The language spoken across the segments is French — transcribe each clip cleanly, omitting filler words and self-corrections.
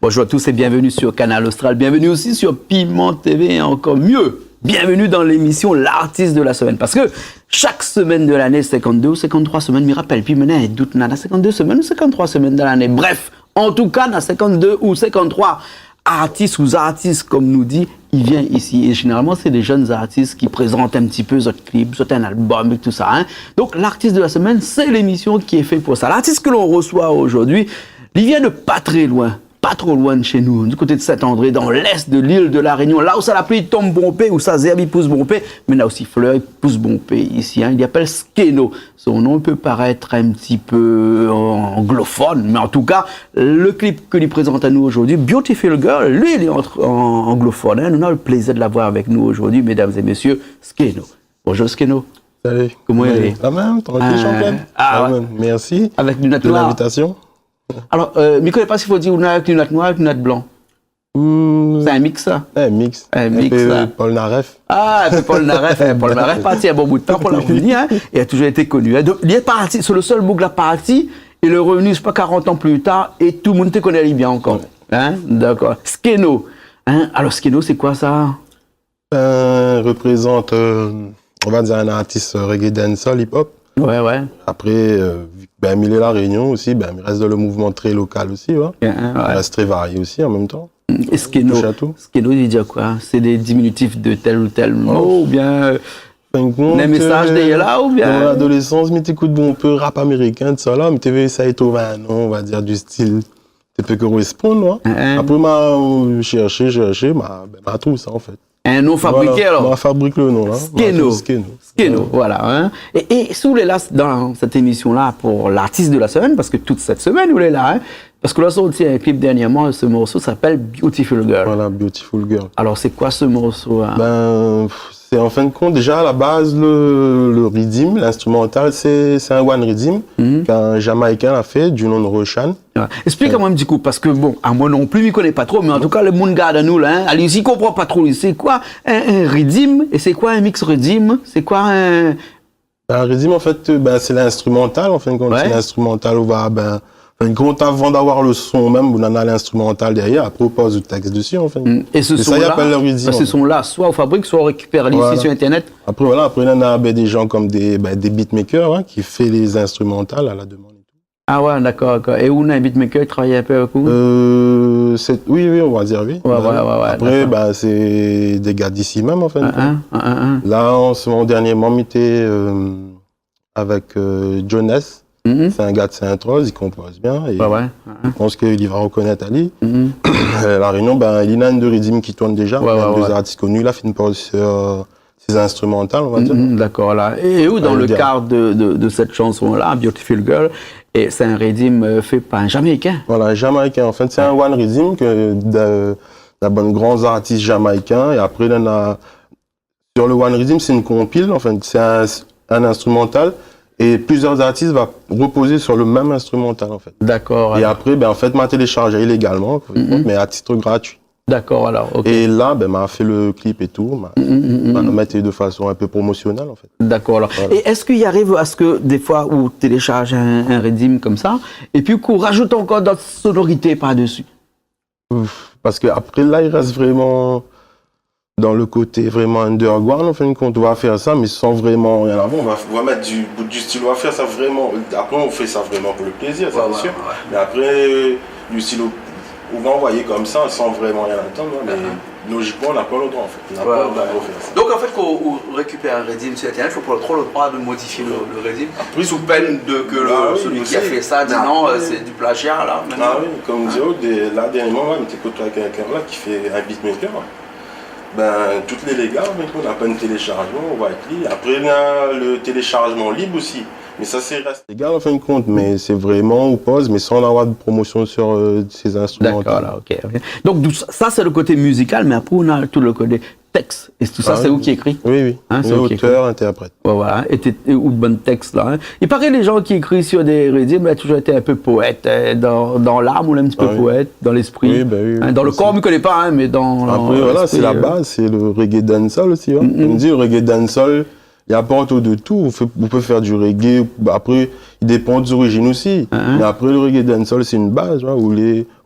Bonjour à tous et bienvenue sur Canal Austral. Bienvenue aussi sur Piment TV et encore mieux. Bienvenue dans l'émission L'artiste de la semaine. Parce que chaque semaine de l'année, 52 ou 53 semaines, me rappelle, puis maintenant, il doute, dans 52 semaines ou 53 semaines de l'année. Bref, en tout cas, dans 52 ou 53 artistes ou artistes, comme nous dit, il vient ici. Et généralement, c'est des jeunes artistes qui présentent un petit peu votre clip, soit un album et tout ça. Hein. Donc, l'artiste de la semaine, c'est l'émission qui est faite pour ça. L'artiste que l'on reçoit aujourd'hui, il vient de pas très loin. Pas trop loin de chez nous, du côté de Saint-André, dans l'est de l'île de la Réunion, là où ça la pluie tombe bompé, où ça zerbe, il pousse bompé, mais là aussi fleur, il pousse bompé ici. Hein, il appelle Skeno. Son nom peut paraître un petit peu anglophone, mais en tout cas, le clip que lui présente à nous aujourd'hui, Beautiful Girl, lui, il est anglophone. Hein, nous avons le plaisir de l'avoir avec nous aujourd'hui, mesdames et messieurs, Skeno. Bonjour Skeno. Salut. Comment il est? La même, tranquille, champagne. Ouais. Merci. Avec du de l'invitation. Alors, je ne connais pas s'il faut dire avec du nat noir, du nat blanc. C'est un mix, ça? Un mix. Un mix, ça. Paul Naref. Ah, c'est Paul Naref. Paul Naref parti un bon bout de temps pour la revenir. Hein, et a toujours été connu. Hein. Donc, il est parti, c'est le seul bout de la partie. Et le revenu, c'est pas 40 ans plus tard. Et tout le monde te connaît bien encore. Ouais. Hein? D'accord. Skeno. Hein? Alors, Skeno, c'est quoi ça? Représente, on va dire, un artiste reggae dancehall hip-hop. Ouais, ouais. Après, il est la Réunion aussi, il reste dans le mouvement très local aussi. Ouais. Ouais. Il reste très varié aussi en même temps. Et Skeno, il dit quoi? C'est des diminutifs de tel ou tel mot ou bien des messages derrière là ou bien? Dans l'adolescence, mais t'écoutes un peu rap américain, tout ça là, mais t'avais ça et trouvé un nom, on va dire, du style qui peut correspondre. Après, m'a cherché, m'a trouvé ça en fait. Un nom fabriqué alors? On fabrique le nom là. Skeno, voilà. Hein. Et si vous voulez là, dans cette émission-là, pour l'artiste de la semaine, parce que toute cette semaine, vous êtes là, hein, parce que là, sorti un clip dernièrement, ce morceau s'appelle Beautiful Girl. Voilà, Beautiful Girl. Alors, c'est quoi ce morceau? Hein? C'est en fin de compte, déjà à la base, le rhythm, l'instrumental, c'est un one rhythm qu'un Jamaïcain a fait, du nom de Roshan. Ouais. Explique-moi un petit coup, parce que bon, à moi non plus, je ne connais pas trop, mais en tout cas, le monde garde à nous, là, hein, allez, s'il ne comprend pas trop, c'est quoi un rhythm et c'est quoi un mix rhythm? C'est quoi un rhythm, en fait, c'est l'instrumental, en fin de compte, c'est l'instrumental où va, avant d'avoir le son même, on en a l'instrumental derrière, après on pose le texte dessus, en fait. Et ce son-là, soit on fabrique, soit on récupère ici sur Internet. Après, on en a des gens comme des beatmakers, hein, qui font les instrumentales à la demande. Ah ouais, d'accord. Et où un beatmaker travaille un peu avec vous? Oui, on va dire oui. Ouais, après, c'est des gars d'ici même, en fait. Là, en dernièrement, on était avec Jonas. C'est un gars de Saint-Rose, il compose bien. Et je pense qu'il va reconnaître Ali. La Réunion, il y a une de rythme qui tourne déjà. Deux artistes connus, là, fait une pause sur ses instrumentales, on va dire. D'accord, là. Et où, dans le cadre de cette chanson-là, Beautiful Girl, et c'est un rythme fait par un Jamaïcain? Voilà, un Jamaïcain. En fait, c'est un one rhythm d'un grands artistes jamaïcains. Et après, sur le one rhythm, c'est une compile. En fait, c'est un instrumental. Et plusieurs artistes vont reposer sur le même instrumental, en fait. D'accord. Et après, en fait, m'a téléchargé illégalement, mais à titre gratuit. D'accord, alors, ok. Et là, m'a fait le clip et tout, m'a mis de façon un peu promotionnelle, en fait. D'accord, alors. Voilà. Et est-ce qu'il arrive à ce que, des fois, on télécharge un rhythm comme ça, et puis qu'on rajoute encore d'autres sonorités par-dessus? Parce qu'après, là, il reste vraiment dans le côté vraiment underground, en fin de compte, on va faire ça, mais sans vraiment rien avant. On va mettre du style, on va faire ça vraiment. Après, on fait ça vraiment pour le plaisir, c'est sûr. Mais après, du style, on va envoyer comme ça, sans vraiment rien attendre. Mais logiquement, on n'a pas le droit, en fait. On n'a pas le droit de faire ça. Donc, en fait, quand on récupère un rhythm sur Internet, il faut pas trop le droit de modifier le rhythm. Après, sous peine que celui qui a fait ça dit non, c'est du plagiat, là. Ah oui, comme dit, là, dernièrement, on était côté avec quelqu'un là qui fait un beatmaker. Toutes les gars, on n'a pas un téléchargement, on va être libre. Après, on a le téléchargement libre aussi. Mais ça, c'est reste légal en fin de compte, mais c'est vraiment on pose, mais sans avoir de promotion sur ces instruments. D'accord, là, ok. Donc, ça, c'est le côté musical, mais après, on a tout le côté texte. Et tout ça, c'est vous qui écrit? Oui. Hein, c'est auteur, interprète. Voilà, ou de bon texte, là. Hein. Il paraît que les gens qui écrivent sur des rythmes ont toujours été un peu poètes. Dans l'âme, on est un petit peu poète, dans l'esprit. Oui, hein, dans le corps, on ne connaît pas, hein, mais dans après, voilà, c'est la base, c'est le reggae dancehall aussi. Hein. On dit le reggae dancehall, il y a pas autour de tout. Vous pouvez faire du reggae. Après, il dépend des origines aussi. Mais après, le reggae dancehall, c'est une base, où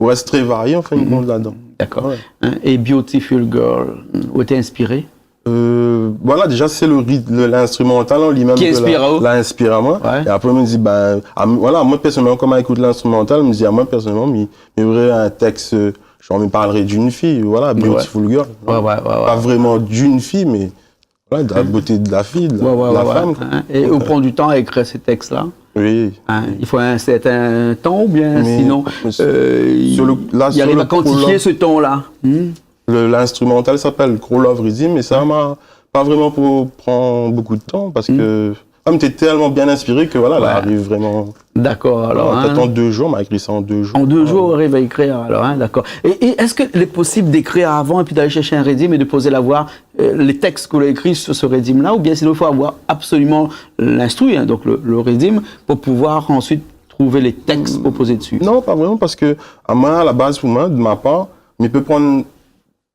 on reste très varié, en fin de compte, là-dedans. D'accord. Ouais. Et Beautiful Girl, où t'es inspiré? Voilà, déjà, c'est l'instrumental en lui-même qui l'a inspiré à moi. Ouais. Et après, je me dis, voilà, moi, personnellement, quand j'écoute l'instrumental, je me dis, moi, personnellement, il y aurait un texte, genre, me parlerait d'une fille, voilà, Beautiful Girl. Pas vraiment d'une fille, mais voilà, de la beauté de la fille, de la femme. Et on prend du temps à écrire ces textes-là? Oui. Il faut un certain temps, ou bien sinon, il arrive à quantifier ce temps-là. L'instrumental s'appelle Crow Love Rhythm, et ça m'a pas vraiment prendre beaucoup de temps, parce que t'es tellement bien inspiré que voilà, là arrive vraiment. D'accord, alors. T'attends 2 jours, m'a écrit ça en 2 jours. En 2 jours, on arrive à écrire, alors, d'accord. Et est-ce qu'il est possible d'écrire avant et puis d'aller chercher un rythme et de poser la voix, les textes qu'on a écrits sur ce rythme-là, ou bien sinon il faut avoir absolument l'instru, donc le rythme, pour pouvoir ensuite trouver les textes pour poser dessus? Non, pas vraiment, parce que à moi, à la base, pour moi, de ma part, il peut prendre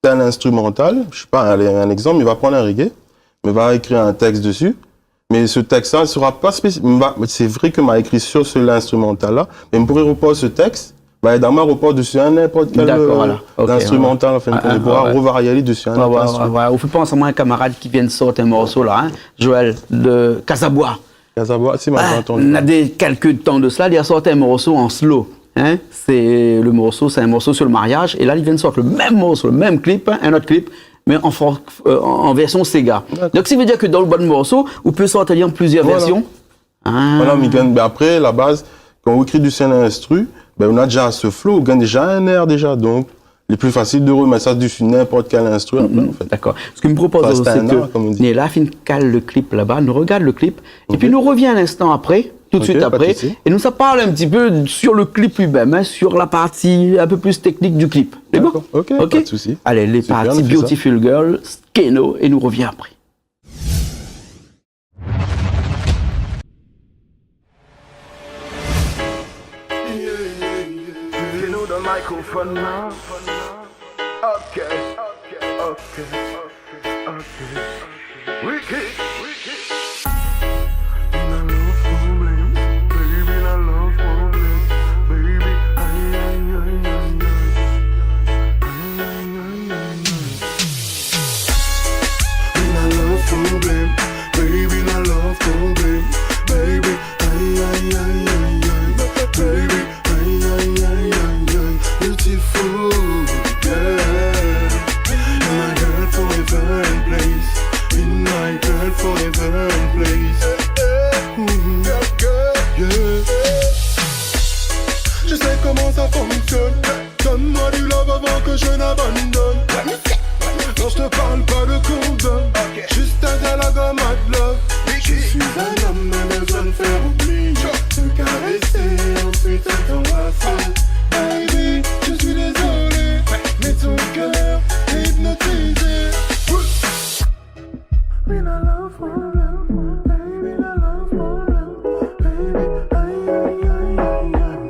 un instrumental, je sais pas, un exemple, il va prendre un reggae, mais il va écrire un texte dessus. Mais ce texte-là ne sera pas spécifique. C'est vrai que m'a écrit sur l'instrumental-là, mais on pourrait reposer ce texte, dans ma report dessus n'importe quel instrumental, enfin, on pourra revarier dessus On fait penser à moi un camarade qui vient de sortir un morceau là, Joël de Casabois. Casabois, si m'a entendu. On a quelques temps de cela, il a sorti un morceau en slow. C'est un morceau sur le mariage, et là il vient de sortir le même morceau, le même clip, un autre clip, mais en version Sega. Donc ça veut dire que dans le bon morceau, on peut sortir plusieurs versions. Voilà, mais après, la base, quand on écrit du scène instru, on a déjà ce flow, on gagne déjà un air déjà, donc il est plus facile de remettre ça dessus n'importe quel instru. En fait. D'accord. Ce qu'il me propose, c'est que Néla cale le clip là-bas, nous regarde le clip, et puis nous revient un instant après, tout de suite après, et nous ça parle un petit peu sur le clip lui-même, sur la partie un peu plus technique du clip. C'est bon? Ok, pas de souci. Allez, les parties Beautiful Girl, Skeno, et nous revient après. Microphone now. Okay. Wicked. In a love problem, baby, in a love problem, baby, in a love problem, baby, in a love problem, baby, baby. Beautiful girl, in my girl forever and place, in my girl forever and place. Je sais comment ça fonctionne. Donne-moi du love avant que je n'abandonne. Non, je te parle pas de combat, juste un dialogue en mode love. Je suis un homme, mais besoin de faire oublier. Te caresser, ensuite t'embrasser. Baby, je suis désolé, mais ton cœur est hypnotisé. We not love problem, baby, not love problem, baby, we not love problem,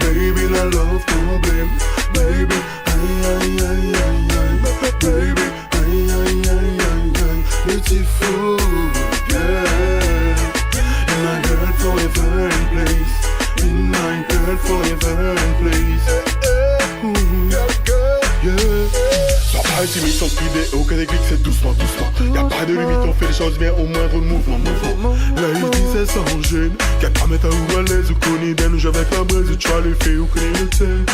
baby, not love problem, baby, baby, beautiful. Forever and place, in my girl forever and place. Sois pas intimide sans speeder, aucun déclic, c'est doucement. Y'a pas de limite, on fait les choses bien au moindre mouvement. Là il dit c'est sans gêne, qu'à pas mettre à ou à l'aise, ou qu'on y donne, avec la braise, tu as le fait ou connais le tel.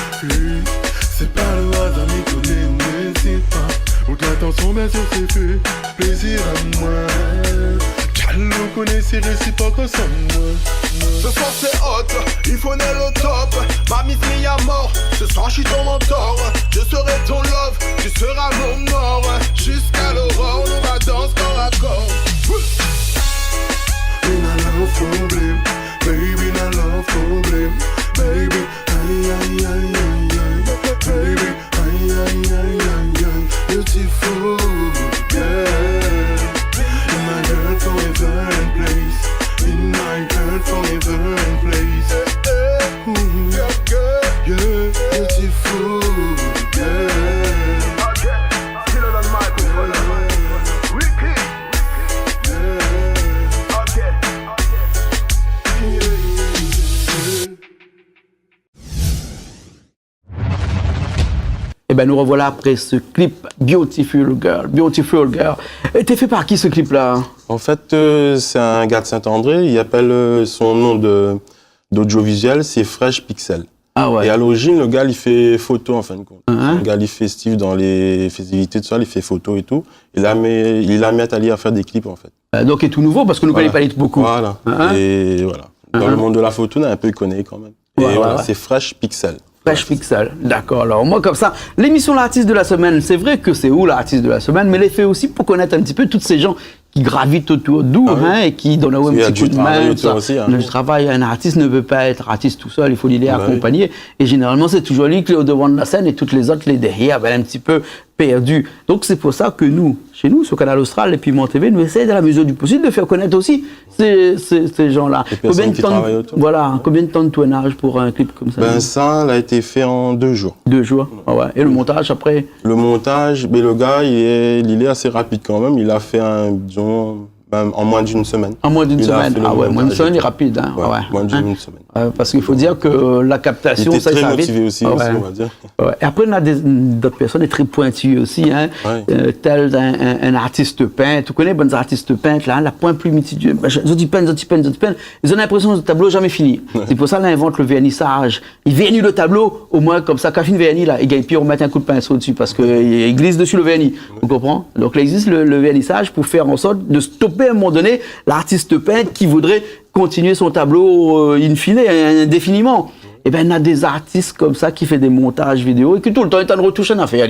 C'est pas le hasard, ni connais, on n'hésite pas. Ou de l'attention, bien sûr, c'est fait, plaisir à moi. Nous connaissons réciproque ensemble. Ce soir c'est hot, il faut naître au top. Ma mise mis à mort, ce soir je suis ton mentor. Je serai ton love, tu seras mon or. Jusqu'à l'aurore, on va danser corps à corps. In a love problem, baby, in a love problem, baby, baby, beautiful girl. My girl forever and place, in my girl forever and place. Yeah, beautiful girl. Okay, still on the microphone. ben nous revoilà après ce clip Beautiful Girl. Beautiful Girl. Et t'es fait par qui ce clip-là? En fait, c'est un gars de Saint-André. Il appelle son nom d'audiovisuel, c'est Fresh Pixel. Ah ouais. Et à l'origine, le gars, il fait photo en fin de compte. Le gars, il est festif dans les festivités, tout ça, il fait photo et tout. Il a mis à faire des clips en fait. Donc, il est tout nouveau parce que nous ne connaissons pas les beaucoup. Voilà. Et voilà. Dans le monde de la photo, on a un peu connu quand même. Et voilà, c'est Fresh Pixel. Fresh Pixel, d'accord. Alors moi comme ça, l'émission L'artiste de la semaine, c'est vrai que c'est où l'artiste de la semaine, mais elle est fait aussi pour connaître un petit peu tous ces gens qui gravitent autour d'où et qui donnent un petit coup de main. Le travail, un artiste ne peut pas être artiste tout seul, il faut l'aider, accompagner. Et généralement, c'est toujours lui qui est au devant de la scène et toutes les autres, les derrière, un petit peu perdus. Donc c'est pour ça que nous, chez nous, sur Canal Austral et Piment TV, nous essayons, dans la mesure du possible, de faire connaître aussi ces gens-là. Combien de temps de tournage pour un clip comme ça? Ben ça, elle a été fait en 2 jours. 2 jours, ah ouais. Et le montage après? Le montage, mais le gars, il est assez rapide quand même. Il a fait disons, en moins d'une semaine. En moins d'une semaine, ah ouais, moins d'une semaine, il est rapide. Hein. Ouais, moins d'une semaine. Parce qu'il faut dire que la captation, il était très motivé vite. aussi, on va dire. Ouais. Et après, on a d'autres personnes très pointues aussi, hein, tel un artiste peintre. Tu connais les bons artistes peintres, là, la pointe plus mitidieuse. Ils peignent. Ils ont l'impression que le tableau n'est jamais fini. C'est pour ça qu'ils inventent le vernissage. Ils vernissent le tableau, au moins comme ça, quand il vernis, là, et puis on met un coup de pinceau dessus parce qu'il glisse dessus le vernis. Vous comprenez? Donc là, il existe le vernissage pour faire en sorte de stopper à un moment donné l'artiste peintre qui voudrait continuer son tableau in fine, indéfiniment. Et ben, il y a des artistes comme ça qui font des montages vidéo et qui tout le temps, ils t'en retouchent en affaire.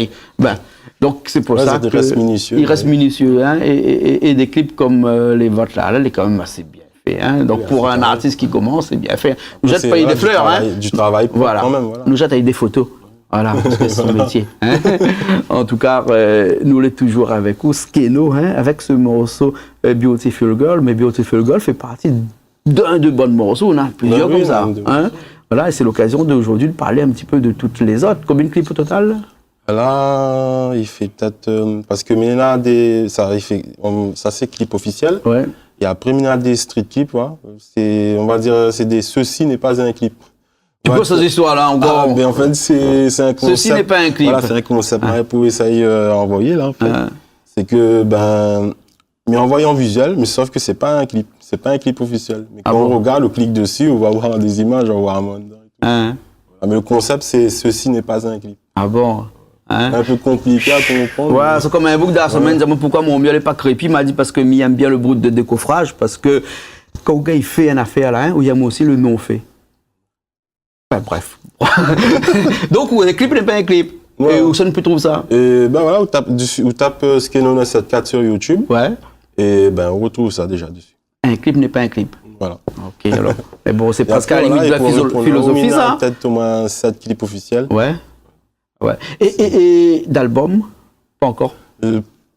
Donc, c'est pour ça qu'ils restent minutieux. Hein, et des clips comme les vôtres là, elle est quand même assez bien fait. Hein. Donc, pour un artiste qui commence, c'est bien fait. Nous jette pas des fleurs. Du travail quand même. Voilà. Nous jette avec des photos. Voilà, parce que c'est son métier. Hein. En tout cas, nous l'êtes toujours avec vous, Skeno, hein, avec ce morceau Beautiful Girl. Mais Beautiful Girl fait partie d'un de bons morceaux. On a plusieurs comme ça. Hein. Voilà, et c'est l'occasion d'aujourd'hui de parler un petit peu de toutes les autres. Combien de clips au total? Là, il fait peut-être... parce que Ménard, ça c'est clip officiel. Ouais. Et après, Ménard des street clips, on va dire, ceci n'est pas un clip. Tu vois ces histoires-là encore? Mais en fait, c'est un concept. Ceci n'est pas un clip. Voilà, c'est un concept pour essayer envoyer là. En fait. C'est que mais envoyé en visuel, mais sauf que c'est pas un clip. C'est pas un clip officiel. Mais quand on regarde, on clique dessus, on va voir des images, on va voir un monde. Mais le concept, c'est ceci n'est pas un clip. Ah bon? Hein? Un peu compliqué à comprendre. Ouais, c'est comme un bouc de la semaine. Pourquoi mon mieux n'est pas crépi? Il m'a dit parce que il aime bien le bruit de décoffrage, parce que quand le gars il fait une affaire là, où il y a aussi le non fait. Enfin, bref. Donc, le clip n'est pas un clip. Et où ça ne peut trouver ça? Et voilà, on tape Skeno 974 sur YouTube. Ouais. Et on retrouve ça déjà dessus. Un clip n'est pas un clip. Voilà. Ok, alors. Mais bon, c'est presque à la limite de la philosophie, ça. Peut-être au moins 7 clips officiels. Ouais. Ouais. Et d'album? Pas encore.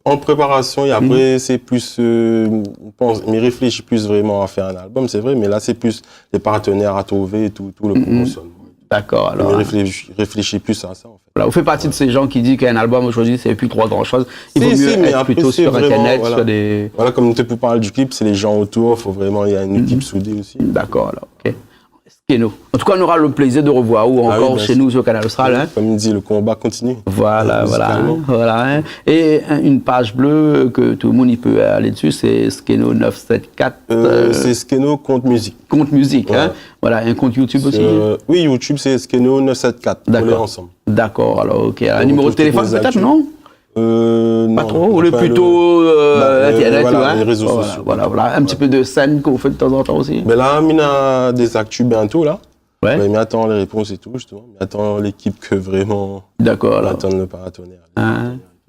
En préparation, et après, c'est plus. Mais réfléchis plus vraiment à faire un album, c'est vrai, mais là, c'est plus les partenaires à trouver et tout le promotionnement. D'accord, alors. Réfléchis plus à ça, en fait. Voilà, vous faites partie de ces gens qui disent qu'un album aujourd'hui, c'est plus trop grand-chose. Il vaut mieux être plutôt sur Internet, sur des. Voilà, comme tu peux parler du clip, c'est les gens autour, il y a une équipe soudée aussi. D'accord, alors, ok. Skeno. En tout cas, on aura le plaisir de revoir ou encore chez nous sur Canal Austral. Hein. Comme il dit, le combat continue. Voilà. Hein. Et une page bleue que tout le monde peut aller dessus, c'est Skeno 974. C'est Skeno Compte Musique. Compte Musique, hein. Voilà, un compte YouTube aussi. Oui, YouTube, c'est Skeno 974. D'accord. Ensemble. D'accord, alors, ok. Un numéro de téléphone peut-être, non? Non. Pas trop, ou plutôt Internet, les réseaux sociaux. Voilà, un petit peu de scène qu'on fait de temps en temps aussi. Mais là, on a des actus bientôt, là. Ouais. Mais attend les réponses et tout, justement. Mais attend l'équipe que vraiment. D'accord. On attend le paratonnerre.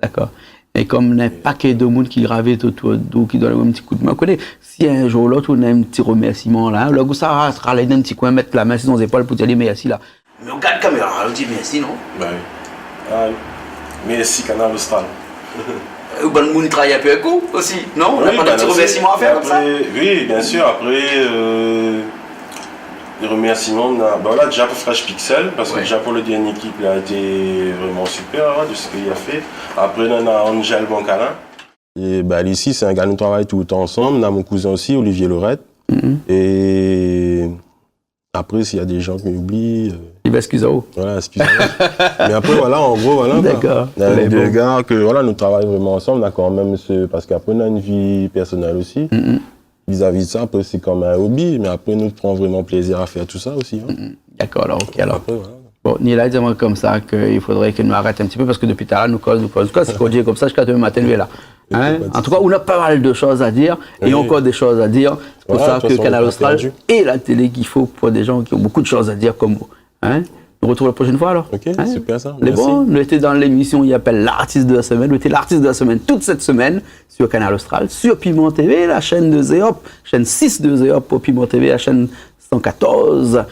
D'accord. Et comme un paquet de monde qui gravite autour d'eux, qui donne un petit coup de main, on connaît, si un jour ou l'autre, on a un petit remerciement là, le goût ça sera aller dans un petit coin, mettre la main sur nos épaules pour dire merci là. Mais on garde la caméra, on dit merci, non? Oui. Merci, Canal Austral. Bon monde travaille un peu avec vous aussi, non? On n'a pas de petit remerciement à faire comme ça? Oui, bien sûr. Après, les remerciements, là, déjà pour Fresh Pixel, parce que déjà pour le dernier clip, il a été vraiment super de ce qu'il a fait. Après, on a Angel Boncalin. Et ici, c'est un gars, nous travaillons tout le temps ensemble. On a mon cousin aussi, Olivier Lorette. Et Après, s'il y a des gens qui m'oublient, Il va excuser. voilà, excusez-moi. Mais après, voilà, en gros, voilà. quoi. D'accord. Il y a Mais des bon. gars que, voilà, nous travaillons vraiment ensemble, on a quand même parce qu'après, on a une vie personnelle aussi. Vis-à-vis de ça, après, c'est comme un hobby, mais après, nous prenons vraiment plaisir à faire tout ça aussi. Hein. D'accord, alors, ok, alors. Après, voilà. Bon, Nila, dis-moi comme ça qu'il faudrait que nous arrêtions un petit peu parce que depuis tout à l'heure, nous causons. En tout cas, c'est qu'on dit comme ça jusqu'à demain matin, nous est là. Hein? En tout cas, on a pas mal de choses à dire et encore des choses à dire. C'est pour Voilà, ça de que toute façon, Canal on est pas Austral perdu. et la télé qu'il faut pour des gens qui ont beaucoup de choses à dire comme vous. Hein? Nous retrouvons la prochaine fois alors. Ok, Hein? super ça. Les Merci. bons, nous étions dans l'émission qui appelle l'artiste de la semaine. Nous étions l'artiste de la semaine toute cette semaine sur Canal Austral, sur Piment TV, la chaîne de Zéop, chaîne 6 de Zéop pour Piment TV, la chaîne 114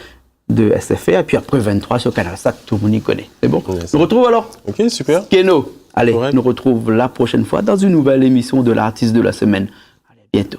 de SFR, et puis après 23 sur Canal Sat, tout le monde y connaît. C'est bon? Yes. Nous retrouvons alors Ok, super. Keno. Allez, Correct. nous retrouve la prochaine fois dans une nouvelle émission de l'artiste de la semaine. Allez, à bientôt.